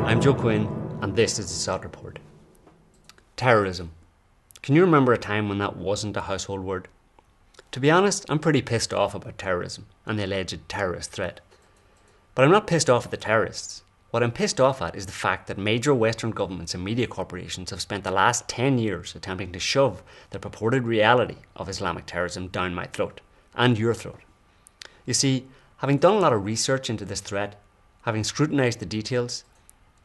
I'm Joe Quinn, and this is the SOT Report. Terrorism. Can you remember a time when that wasn't a household word? To be honest, I'm pretty pissed off about terrorism and the alleged terrorist threat. But I'm not pissed off at the terrorists. What I'm pissed off at is the fact that major Western governments and media corporations have spent the last 10 years attempting to shove the purported reality of Islamic terrorism down my throat, and your throat. You see, having done a lot of research into this threat, having scrutinised the details,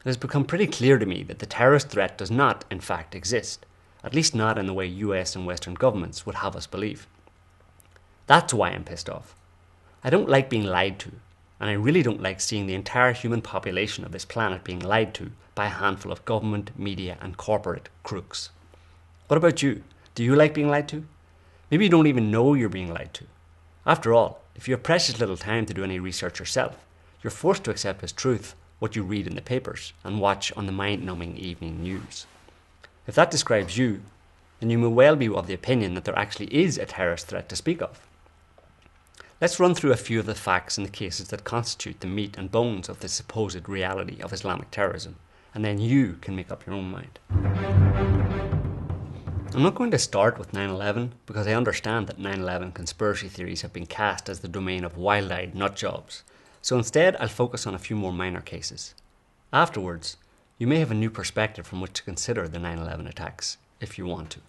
it has become pretty clear to me that the terrorist threat does not, in fact, exist, at least not in the way US and Western governments would have us believe. That's why I'm pissed off. I don't like being lied to, and I really don't like seeing the entire human population of this planet being lied to by a handful of government, media and corporate crooks. What about you? Do you like being lied to? Maybe you don't even know you're being lied to. After all, if you have precious little time to do any research yourself, you're forced to accept as truth what you read in the papers and watch on the mind-numbing evening news. If that describes you, then you may well be of the opinion that there actually is a terrorist threat to speak of. Let's run through a few of the facts and the cases that constitute the meat and bones of the supposed reality of Islamic terrorism, and then you can make up your own mind. I'm not going to start with 9/11 because I understand that 9/11 conspiracy theories have been cast as the domain of wild-eyed nutjobs, so instead I'll focus on a few more minor cases. Afterwards, you may have a new perspective from which to consider the 9/11 attacks, if you want to.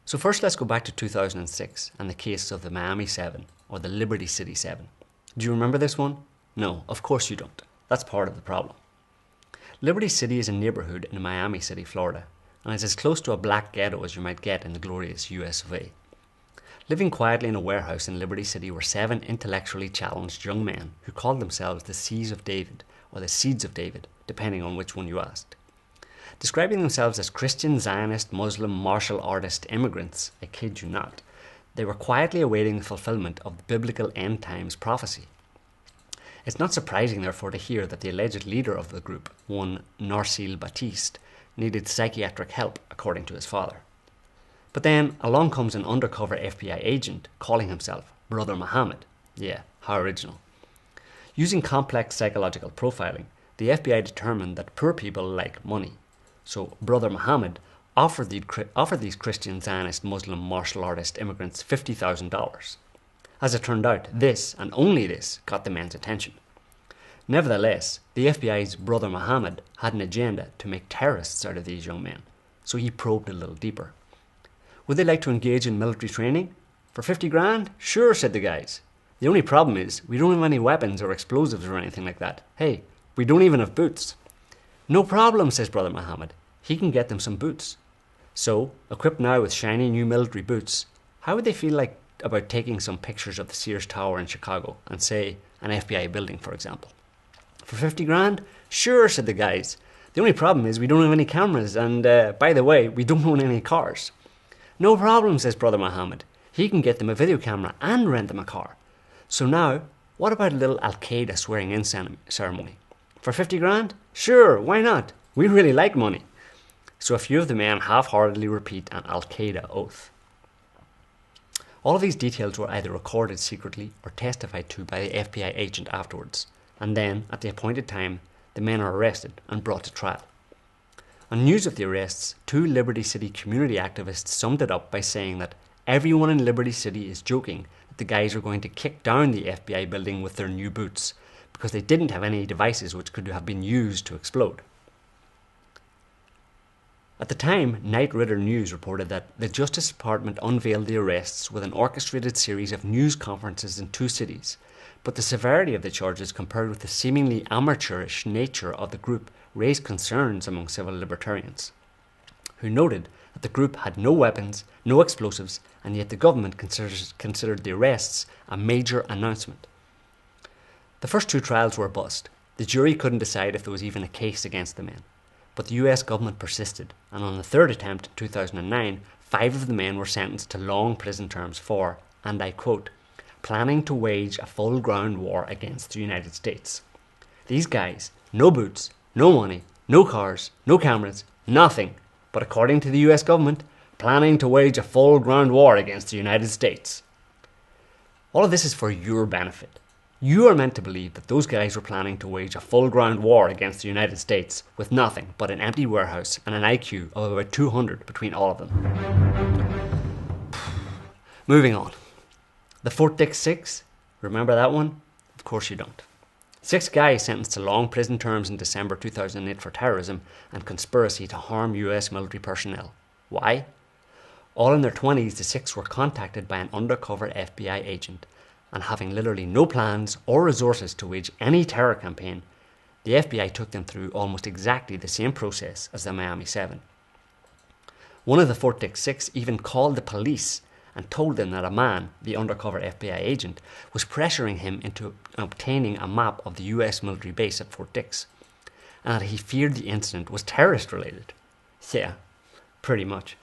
So first let's go back to 2006 and the case of the Miami 7, or the Liberty City 7. Do you remember this one? No, of course you don't. That's part of the problem. Liberty City is a neighbourhood in Miami City, Florida, and is as close to a black ghetto as you might get in the glorious US of A. Living quietly in a warehouse in Liberty City were 7 intellectually challenged young men who called themselves the Seeds of David, or the Seeds of David, depending on which one you asked. Describing themselves as Christian, Zionist, Muslim, martial artist immigrants, I kid you not, they were quietly awaiting the fulfillment of the biblical end times prophecy. It's not surprising, therefore, to hear that the alleged leader of the group, one Narsil Batiste, needed psychiatric help, according to his father. But then along comes an undercover FBI agent calling himself Brother Muhammad. Yeah, how original. Using complex psychological profiling, the FBI determined that poor people like money. So Brother Muhammad offered these Christian, Zionist, Muslim, martial artist immigrants $50,000. As it turned out, this, and only this, got the men's attention. Nevertheless, the FBI's Brother Muhammad had an agenda to make terrorists out of these young men, so he probed a little deeper. Would they like to engage in military training? For 50 grand? Sure, said the guys. The only problem is, we don't have any weapons or explosives or anything like that. Hey, we don't even have boots. No problem, says Brother Muhammad. He can get them some boots. So, equipped now with shiny new military boots, how would they feel like about taking some pictures of the Sears Tower in Chicago and, say, an FBI building, for example? For 50 grand? Sure, said the guys. The only problem is we don't have any cameras and, by the way, we don't own any cars. No problem, says Brother Muhammad. He can get them a video camera and rent them a car. So now, what about a little Al-Qaeda swearing-in ceremony? For 50 grand? Sure, why not? We really like money. So a few of the men half-heartedly repeat an Al-Qaeda oath. All of these details were either recorded secretly or testified to by the FBI agent afterwards, and then, at the appointed time, the men are arrested and brought to trial. On news of the arrests, 2 Liberty City community activists summed it up by saying that everyone in Liberty City is joking that the guys are going to kick down the FBI building with their new boots because they didn't have any devices which could have been used to explode. At the time, Knight Ridder News reported that the Justice Department unveiled the arrests with an orchestrated series of news conferences in 2 cities, but the severity of the charges compared with the seemingly amateurish nature of the group raised concerns among civil libertarians, who noted that the group had no weapons, no explosives, and yet the government considered the arrests a major announcement. The first 2 trials were a bust. The jury couldn't decide if there was even a case against the men. But the US government persisted, and on the 3rd attempt in 2009, 5 of the men were sentenced to long prison terms for, and I quote, planning to wage a full-ground war against the United States. These guys, no boots, no money, no cars, no cameras, nothing, but according to the US government, planning to wage a full-ground war against the United States. All of this is for your benefit. You are meant to believe that those guys were planning to wage a full-ground war against the United States with nothing but an empty warehouse and an IQ of about 200 between all of them. Moving on. The Fort Dix 6, remember that one? Of course you don't. 6 guys sentenced to long prison terms in December 2008 for terrorism and conspiracy to harm US military personnel. Why? All in their 20s, the 6 were contacted by an undercover FBI agent, and having literally no plans or resources to wage any terror campaign, the FBI took them through almost exactly the same process as the Miami 7. One of the Fort Dix 6 even called the police and told them that a man, the undercover FBI agent, was pressuring him into obtaining a map of the US military base at Fort Dix, and that he feared the incident was terrorist related. Yeah, pretty much.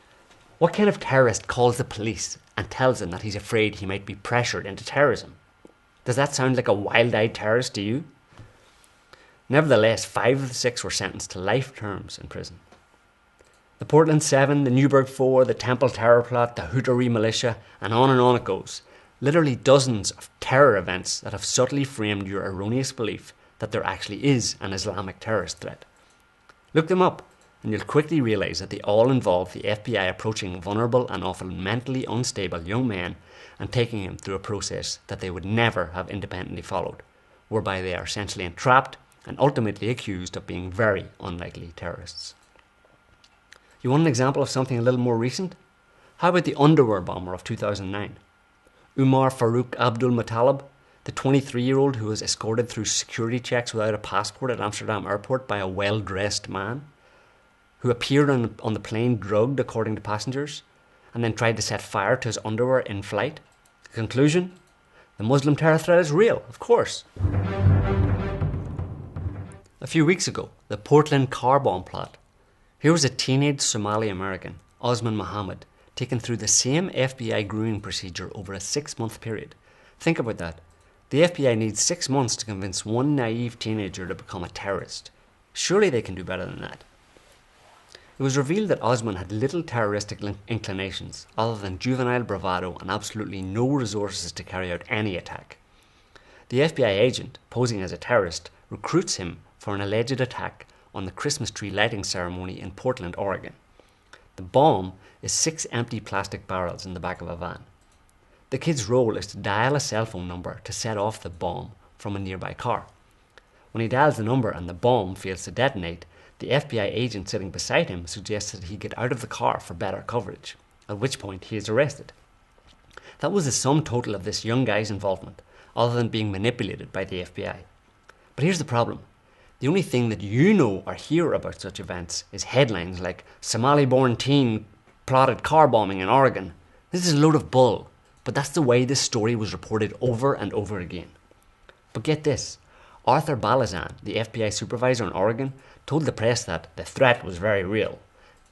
What kind of terrorist calls the police and tells them that he's afraid he might be pressured into terrorism? Does that sound like a wild-eyed terrorist to you? Nevertheless, 5 of the 6 were sentenced to life terms in prison. The Portland 7, the Newburgh 4, the Temple Terror Plot, the Houthi militia, and on it goes. Literally dozens of terror events that have subtly framed your erroneous belief that there actually is an Islamic terrorist threat. Look them up, and you'll quickly realise that they all involve the FBI approaching vulnerable and often mentally unstable young men and taking them through a process that they would never have independently followed, whereby they are essentially entrapped and ultimately accused of being very unlikely terrorists. You want an example of something a little more recent? How about the underwear bomber of 2009? Umar Farouk Abdul Muttalib, the 23-year-old who was escorted through security checks without a passport at Amsterdam airport by a well-dressed man, who appeared on the plane drugged according to passengers, and then tried to set fire to his underwear in flight. The conclusion? The Muslim terror threat is real, of course. A few weeks ago, the Portland car bomb plot. Here was a teenage Somali American, Osman Mohammed, taken through the same FBI grooming procedure over a 6-month period. Think about that. The FBI needs 6 months to convince one naive teenager to become a terrorist. Surely they can do better than that. It was revealed that Osman had little terroristic inclinations other than juvenile bravado and absolutely no resources to carry out any attack. The FBI agent, posing as a terrorist, recruits him for an alleged attack on the Christmas tree lighting ceremony in Portland, Oregon. The bomb is 6 empty plastic barrels in the back of a van. The kid's role is to dial a cell phone number to set off the bomb from a nearby car. When he dials the number and the bomb fails to detonate, the FBI agent sitting beside him suggests that he get out of the car for better coverage, at which point he is arrested. That was the sum total of this young guy's involvement, other than being manipulated by the FBI. But here's the problem. The only thing that you know or hear about such events is headlines like Somali-born teen plotted car bombing in Oregon. This is a load of bull, but that's the way this story was reported over and over again. But get this, Arthur Balazan, the FBI supervisor in Oregon, told the press that the threat was very real.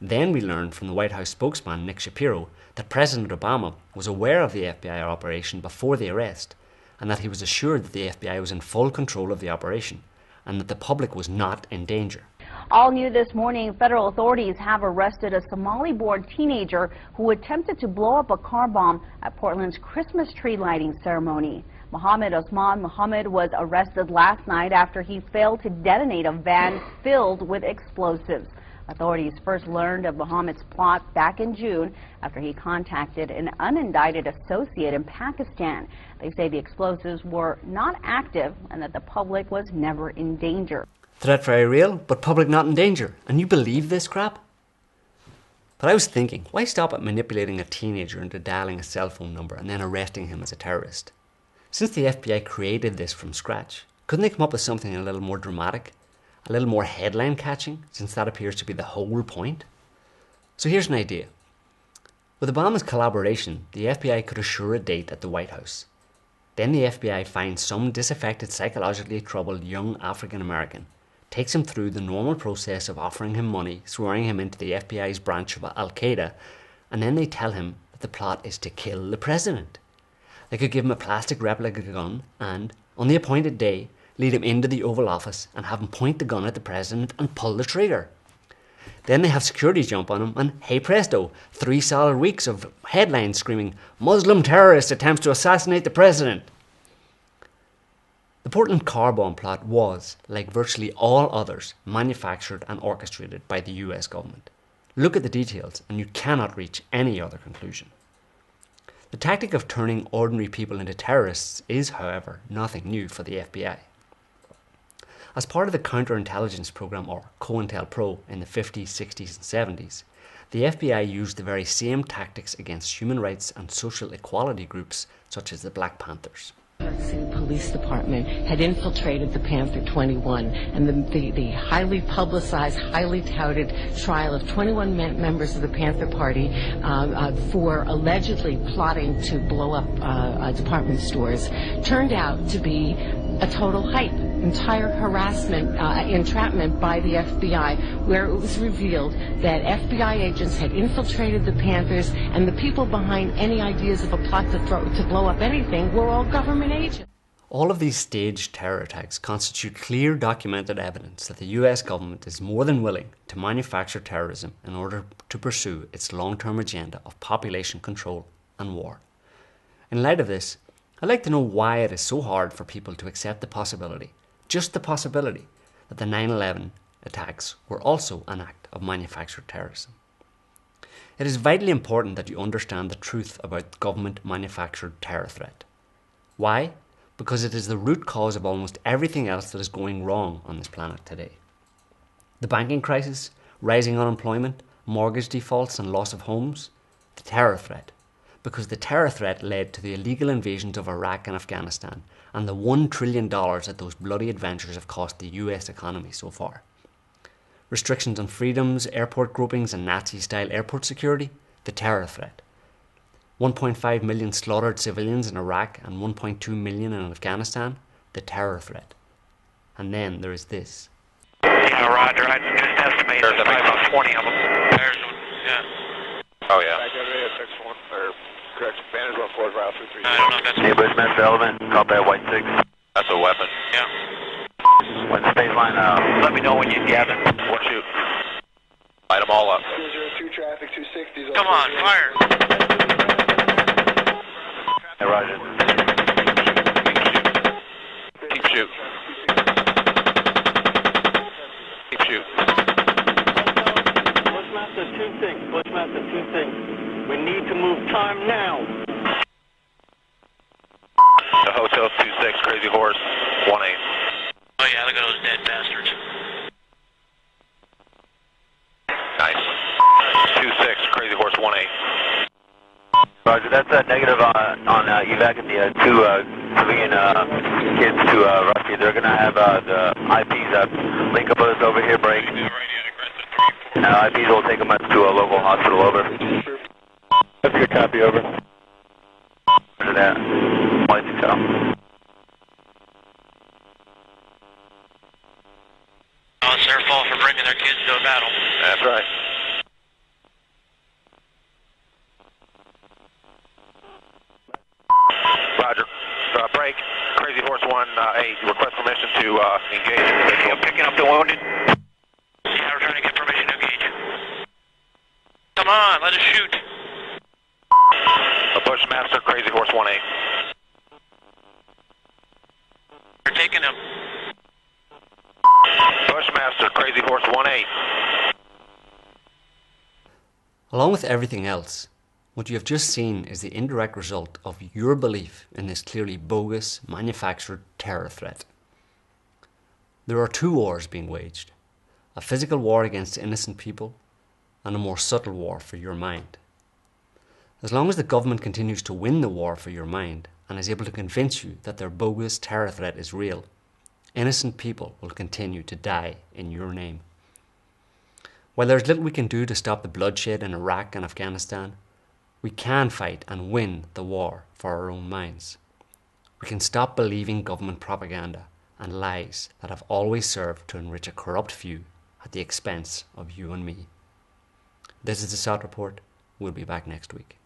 Then we learned from the White House spokesman Nick Shapiro that President Obama was aware of the FBI operation before the arrest, and that he was assured that the FBI was in full control of the operation, and that the public was not in danger. All new this morning, federal authorities have arrested a Somali-born teenager who attempted to blow up a car bomb at Portland's Christmas tree lighting ceremony. Mohammed Osman Mohammed was arrested last night after he failed to detonate a van filled with explosives. Authorities first learned of Mohammed's plot back in June after he contacted an unindicted associate in Pakistan. They say the explosives were not active and that the public was never in danger. Threat very real, but public not in danger. And you believe this crap? But I was thinking, why stop at manipulating a teenager into dialing a cell phone number and then arresting him as a terrorist? Since the FBI created this from scratch, couldn't they come up with something a little more dramatic? A little more headline catching, since that appears to be the whole point? So here's an idea. With Obama's collaboration, the FBI could assure a date at the White House. Then the FBI finds some disaffected, psychologically troubled young African American, takes him through the normal process of offering him money, swearing him into the FBI's branch of Al-Qaeda, and then they tell him that the plot is to kill the president. They could give him a plastic replica gun and, on the appointed day, lead him into the Oval Office and have him point the gun at the president and pull the trigger. Then they have security jump on him and, hey presto, 3 solid weeks of headlines screaming, Muslim terrorist attempts to assassinate the president. The Portland car bomb plot was, like virtually all others, manufactured and orchestrated by the US government. Look at the details and you cannot reach any other conclusion. The tactic of turning ordinary people into terrorists is, however, nothing new for the FBI. As part of the counterintelligence program, or COINTELPRO, in the 50s, 60s and 70s, the FBI used the very same tactics against human rights and social equality groups such as the Black Panthers. City Police Department had infiltrated the Panther 21, and the highly publicized, highly touted trial of 21 members of the Panther Party for allegedly plotting to blow up department stores turned out to be a total hype, entire harassment, entrapment by the FBI, where it was revealed that FBI agents had infiltrated the Panthers, and the people behind any ideas of a plot to blow up anything were all government agents. All of these staged terror attacks constitute clear documented evidence that the US government is more than willing to manufacture terrorism in order to pursue its long-term agenda of population control and war. In light of this, I'd like to know why it is so hard for people to accept the possibility, just the possibility, that the 9/11 attacks were also an act of manufactured terrorism. It is vitally important that you understand the truth about government manufactured terror threat. Why? Because it is the root cause of almost everything else that is going wrong on this planet today. The banking crisis, rising unemployment, mortgage defaults and loss of homes, the terror threat. Because the terror threat led to the illegal invasions of Iraq and Afghanistan and the $1 trillion that those bloody adventures have cost the US economy so far. Restrictions on freedoms, airport gropings and Nazi-style airport security, the terror threat. 1.5 million slaughtered civilians in Iraq and 1.2 million in Afghanistan, the terror threat. And then there is this. Yeah, Roger, I just estimate there's about 20 of them. There's, yeah. Oh, yeah. Correct. Vantage 14, route 33. I don't know if that's... Neighborhood Smith Element, copy that white 6. That's a weapon. Yeah. When the space line, let me know when you gather. We'll shoot. Light them all up. 202 traffic, 260s. Come on, fire. Hey, Roger. Keep shooting. Keep shooting. Bushmaster, two things. Bushmaster, two things. We need to move time now. The Hotel 26, Crazy Horse, 1-8. Oh yeah, look at those dead bastards. Nice. 26, Crazy Horse, 1-8. Roger, that's a negative on evac the two civilian kids to Rusty. They're going to have the IPs link up with us over here, break. And IPs will take them up to a local hospital, over. That's your copy, over. After that, white to tell. Oh, it's their fault for bringing their kids to a battle. That's right. Roger. Break. Crazy Horse 1-8. Request permission to engage. I'm picking up the wounded. Yeah, we're trying to get permission to engage. Come on, let us shoot. A Bushmaster, Crazy Horse 1-8. They're taking him. Bushmaster, Crazy Horse 1-8. Along with everything else, what you have just seen is the indirect result of your belief in this clearly bogus, manufactured terror threat. There are two wars being waged: a physical war against innocent people and a more subtle war for your mind. As long as the government continues to win the war for your mind and is able to convince you that their bogus terror threat is real, innocent people will continue to die in your name. While there's little we can do to stop the bloodshed in Iraq and Afghanistan, we can fight and win the war for our own minds. We can stop believing government propaganda and lies that have always served to enrich a corrupt few at the expense of you and me. This is the SOT Report. We'll be back next week.